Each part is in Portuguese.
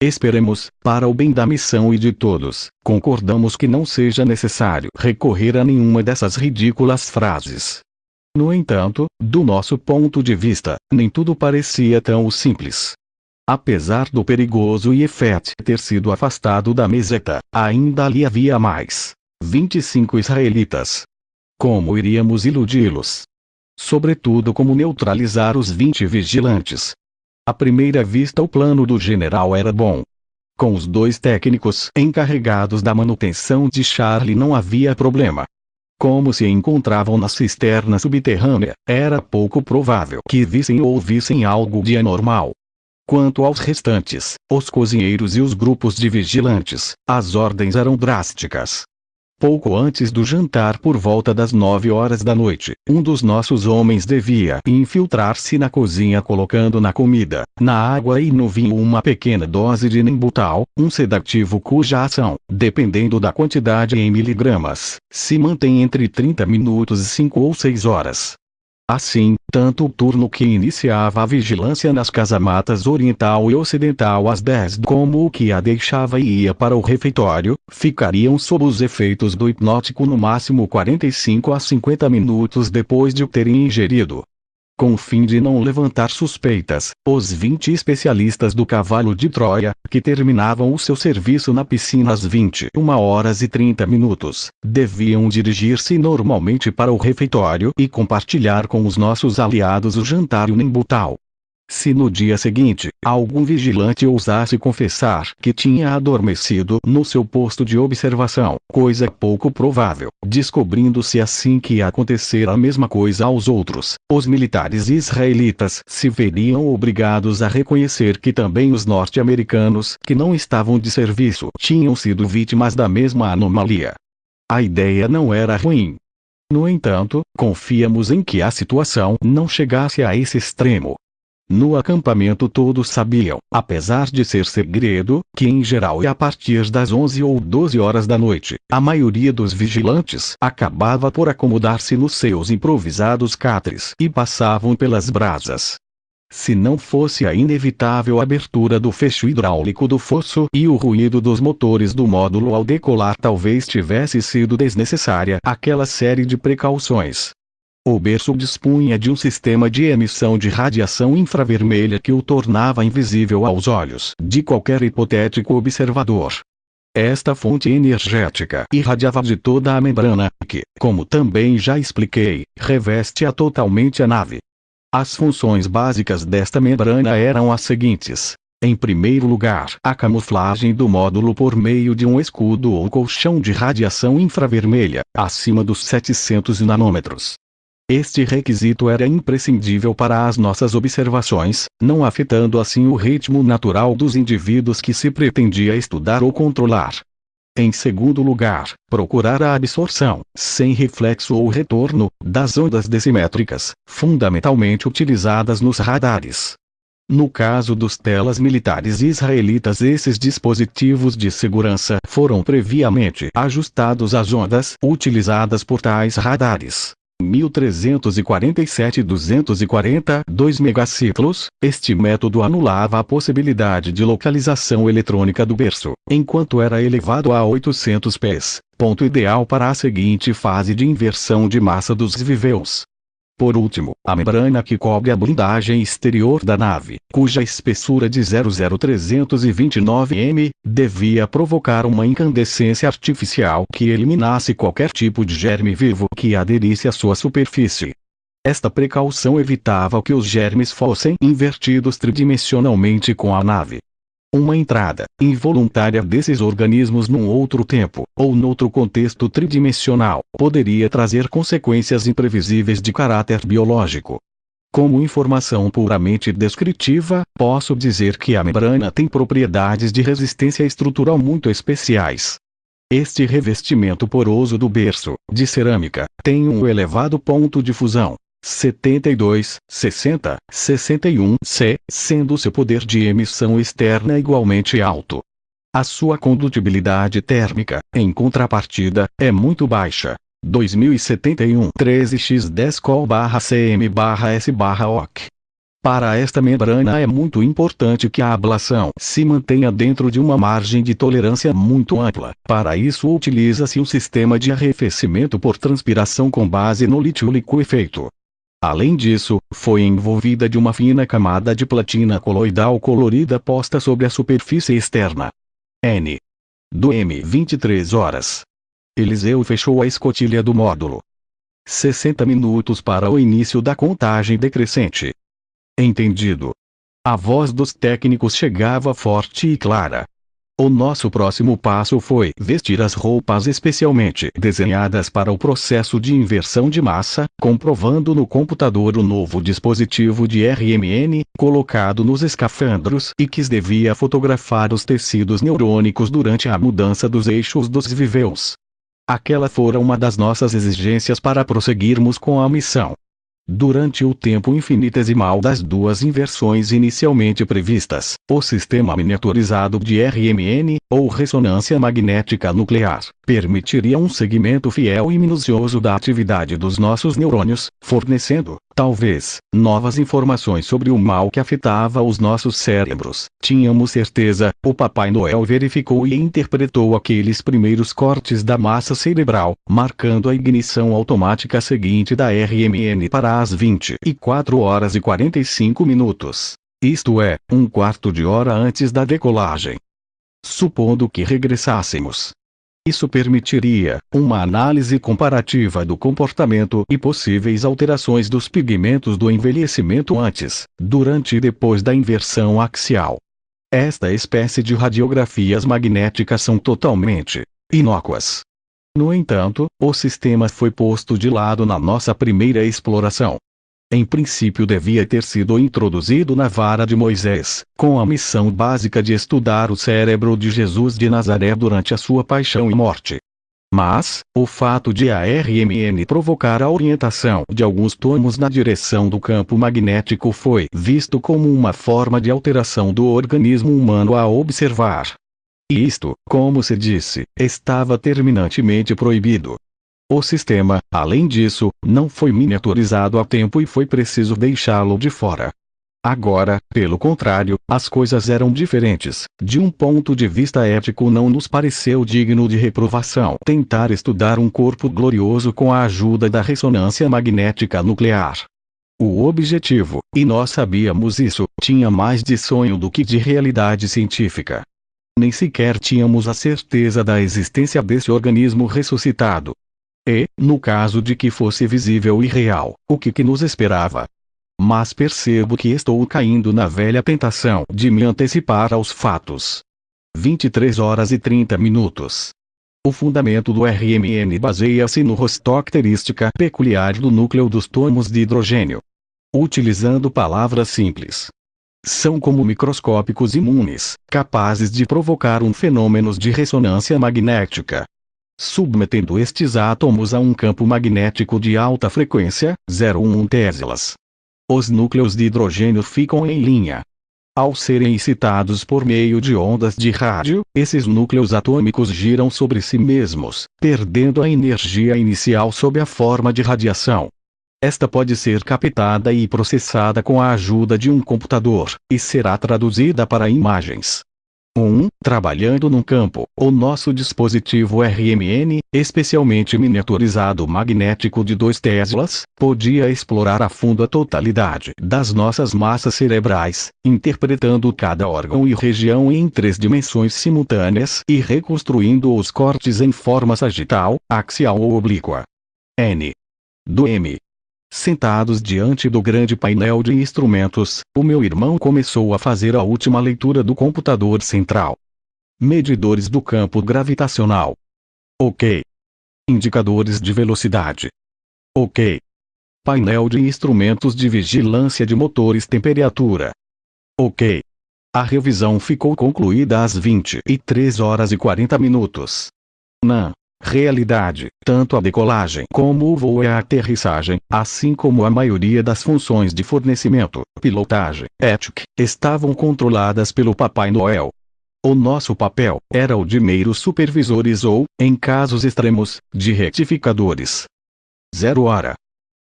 Esperemos, para o bem da missão e de todos, concordamos que não seja necessário recorrer a nenhuma dessas ridículas frases. No entanto, do nosso ponto de vista, nem tudo parecia tão simples. Apesar do perigoso Yefet ter sido afastado da meseta, ainda ali havia mais 25 israelitas. Como iríamos iludi-los? Sobretudo como neutralizar os 20 vigilantes? À primeira vista o plano do general era bom. Com os 2 técnicos encarregados da manutenção de Charlie não havia problema. Como se encontravam na cisterna subterrânea, era pouco provável que vissem ou ouvissem algo de anormal. Quanto aos restantes, os cozinheiros e os grupos de vigilantes, as ordens eram drásticas. Pouco antes do jantar, por volta das 9 horas da noite, um dos nossos homens devia infiltrar-se na cozinha colocando na comida, na água e no vinho uma pequena dose de Nembutal, um sedativo cuja ação, dependendo da quantidade em miligramas, se mantém entre 30 minutos e 5 ou 6 horas. Assim, tanto o turno que iniciava a vigilância nas casamatas oriental e ocidental às 10 como o que a deixava e ia para o refeitório, ficariam sob os efeitos do hipnótico no máximo 45 a 50 minutos depois de o terem ingerido. Com o fim de não levantar suspeitas, os 20 especialistas do cavalo de Troia, que terminavam o seu serviço na piscina às 21h30, deviam dirigir-se normalmente para o refeitório e compartilhar com os nossos aliados o jantar e o Nembutal. Se no dia seguinte, algum vigilante ousasse confessar que tinha adormecido no seu posto de observação, coisa pouco provável, descobrindo-se assim que ia acontecer a mesma coisa aos outros, os militares israelitas se veriam obrigados a reconhecer que também os norte-americanos que não estavam de serviço tinham sido vítimas da mesma anomalia. A ideia não era ruim. No entanto, confiamos em que a situação não chegasse a esse extremo. No acampamento todos sabiam, apesar de ser segredo, que em geral e a partir das 11 ou 12 horas da noite, a maioria dos vigilantes acabava por acomodar-se nos seus improvisados catres e passavam pelas brasas. Se não fosse a inevitável abertura do fecho hidráulico do fosso e o ruído dos motores do módulo ao decolar, talvez tivesse sido desnecessária aquela série de precauções. O berço dispunha de um sistema de emissão de radiação infravermelha que o tornava invisível aos olhos de qualquer hipotético observador. Esta fonte energética irradiava de toda a membrana, que, como também já expliquei, reveste totalmente a nave. As funções básicas desta membrana eram as seguintes. Em primeiro lugar, a camuflagem do módulo por meio de um escudo ou colchão de radiação infravermelha, acima dos 700 nanômetros. Este requisito era imprescindível para as nossas observações, não afetando assim o ritmo natural dos indivíduos que se pretendia estudar ou controlar. Em segundo lugar, procurar a absorção, sem reflexo ou retorno, das ondas decimétricas, fundamentalmente utilizadas nos radares. No caso dos telas militares israelitas, esses dispositivos de segurança foram previamente ajustados às ondas utilizadas por tais radares. 1347-242 megaciclos, este método anulava a possibilidade de localização eletrônica do berço, enquanto era elevado a 800 pés, ponto ideal para a seguinte fase de inversão de massa dos víveos. Por último, a membrana que cobre a blindagem exterior da nave, cuja espessura de 00329 m, devia provocar uma incandescência artificial que eliminasse qualquer tipo de germe vivo que aderisse à sua superfície. Esta precaução evitava que os germes fossem invertidos tridimensionalmente com a nave. Uma entrada involuntária desses organismos num outro tempo, ou noutro contexto tridimensional, poderia trazer consequências imprevisíveis de caráter biológico. Como informação puramente descritiva, posso dizer que a membrana tem propriedades de resistência estrutural muito especiais. Este revestimento poroso do berço, de cerâmica, tem um elevado ponto de fusão. 72, 60, 61 C, sendo seu poder de emissão externa igualmente alto. A sua condutibilidade térmica, em contrapartida, é muito baixa. 2071 13x10 col/cm/s/oc Para esta membrana é muito importante que a ablação se mantenha dentro de uma margem de tolerância muito ampla. Para isso utiliza-se um sistema de arrefecimento por transpiração com base no lítio liquefeito. Além disso, foi envolvida de uma fina camada de platina coloidal colorida posta sobre a superfície externa. N. Do M. 23 horas. Eliseu fechou a escotilha do módulo. 60 minutos para o início da contagem decrescente. Entendido. A voz dos técnicos chegava forte e clara. O nosso próximo passo foi vestir as roupas especialmente desenhadas para o processo de inversão de massa, comprovando no computador o novo dispositivo de RMN, colocado nos escafandros e que devia fotografar os tecidos neurônicos durante a mudança dos eixos dos víveos. Aquela fora uma das nossas exigências para prosseguirmos com a missão. Durante o tempo infinitesimal das duas inversões inicialmente previstas, o sistema miniaturizado de RMN, ou ressonância magnética nuclear, permitiria um segmento fiel e minucioso da atividade dos nossos neurônios, fornecendo, talvez, novas informações sobre o mal que afetava os nossos cérebros. Tínhamos certeza, o Papai Noel verificou e interpretou aqueles primeiros cortes da massa cerebral, marcando a ignição automática seguinte da RMN para as 24h45. Isto é, um quarto de hora antes da decolagem. Supondo que regressássemos. Isso permitiria uma análise comparativa do comportamento e possíveis alterações dos pigmentos do envelhecimento antes, durante e depois da inversão axial. Esta espécie de radiografias magnéticas são totalmente inócuas. No entanto, o sistema foi posto de lado na nossa primeira exploração. Em princípio devia ter sido introduzido na vara de Moisés, com a missão básica de estudar o cérebro de Jesus de Nazaré durante a sua paixão e morte. Mas, o fato de a RMN provocar a orientação de alguns tomos na direção do campo magnético foi visto como uma forma de alteração do organismo humano a observar. E isto, como se disse, estava terminantemente proibido. O sistema, além disso, não foi miniaturizado a tempo e foi preciso deixá-lo de fora. Agora, pelo contrário, as coisas eram diferentes. De um ponto de vista ético não nos pareceu digno de reprovação tentar estudar um corpo glorioso com a ajuda da ressonância magnética nuclear. O objetivo, e nós sabíamos isso, tinha mais de sonho do que de realidade científica. Nem sequer tínhamos a certeza da existência desse organismo ressuscitado. E, no caso de que fosse visível e real, o que nos esperava? Mas percebo que estou caindo na velha tentação de me antecipar aos fatos. 23h30. O fundamento do RMN baseia-se no característica peculiar do núcleo dos tomos de hidrogênio. Utilizando palavras simples, são como microscópicos imunes, capazes de provocar fenômenos de ressonância magnética. Submetendo estes átomos a um campo magnético de alta frequência, 0,1 Teslas. Os núcleos de hidrogênio ficam em linha. Ao serem excitados por meio de ondas de rádio, esses núcleos atômicos giram sobre si mesmos, perdendo a energia inicial sob a forma de radiação. Esta pode ser captada e processada com a ajuda de um computador, e será traduzida para imagens. Trabalhando num campo, o nosso dispositivo RMN, especialmente miniaturizado magnético de 2 Teslas, podia explorar a fundo a totalidade das nossas massas cerebrais, interpretando cada órgão e região em 3 dimensões simultâneas e reconstruindo os cortes em forma sagital, axial ou oblíqua. N. Do M. Sentados diante do grande painel de instrumentos, o meu irmão começou a fazer a última leitura do computador central. Medidores do campo gravitacional. Ok. Indicadores de velocidade. Ok. Painel de instrumentos de vigilância de motores temperatura. Ok. A revisão ficou concluída às 23h40. Na realidade, tanto a decolagem como o voo e a aterrissagem, assim como a maioria das funções de fornecimento, pilotagem, ética, estavam controladas pelo Papai Noel. O nosso papel era o de meros supervisores ou, em casos extremos, de retificadores. 0h.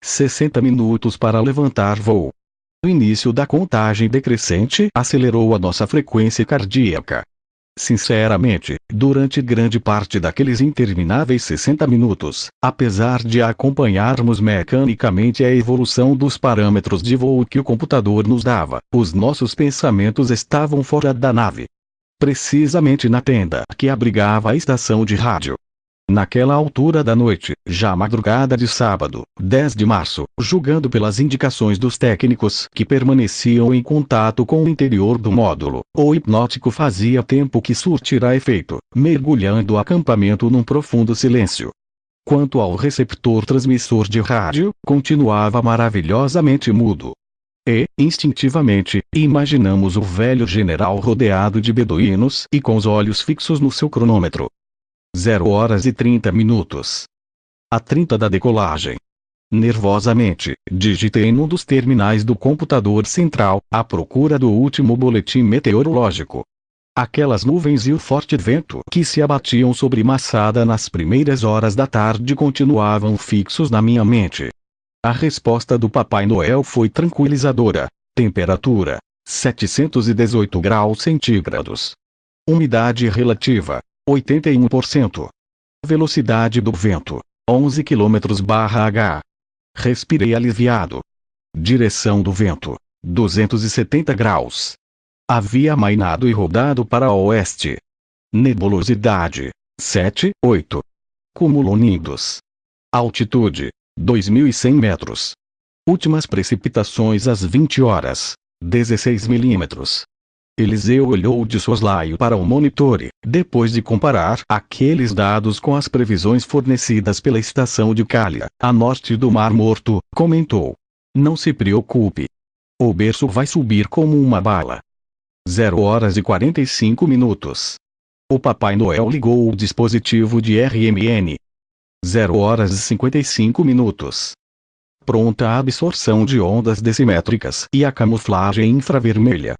60 minutos para levantar voo. O início da contagem decrescente acelerou a nossa frequência cardíaca. Sinceramente, durante grande parte daqueles intermináveis 60 minutos, apesar de acompanharmos mecanicamente a evolução dos parâmetros de voo que o computador nos dava, os nossos pensamentos estavam fora da nave. Precisamente na tenda que abrigava a estação de rádio. Naquela altura da noite, já madrugada de sábado, 10 de março, julgando pelas indicações dos técnicos que permaneciam em contato com o interior do módulo, o hipnótico fazia tempo que surtirá efeito, mergulhando o acampamento num profundo silêncio. Quanto ao receptor transmissor de rádio, continuava maravilhosamente mudo. E, instintivamente, imaginamos o velho general rodeado de beduínos e com os olhos fixos no seu cronômetro. 0h30. A 30 da decolagem. Nervosamente, digitei num dos terminais do computador central, à procura do último boletim meteorológico. Aquelas nuvens e o forte vento que se abatiam sobre Massada nas primeiras horas da tarde continuavam fixos na minha mente. A resposta do Papai Noel foi tranquilizadora. Temperatura: 718 graus centígrados. Umidade relativa: 81%. Velocidade do vento: 11 km/h. Respirei aliviado. Direção do vento: 270 graus. Havia amainado e rodado para o oeste. Nebulosidade: 7,8. Cumulonimbus. Altitude: 2.100 metros. Últimas precipitações às 20 horas: 16 milímetros. Eliseu olhou de soslaio para o monitor e, depois de comparar aqueles dados com as previsões fornecidas pela estação de Calha, a norte do Mar Morto, comentou: "Não se preocupe. O berço vai subir como uma bala." 0h45. O Papai Noel ligou o dispositivo de RMN. 0h55. Pronta a absorção de ondas decimétricas e a camuflagem infravermelha.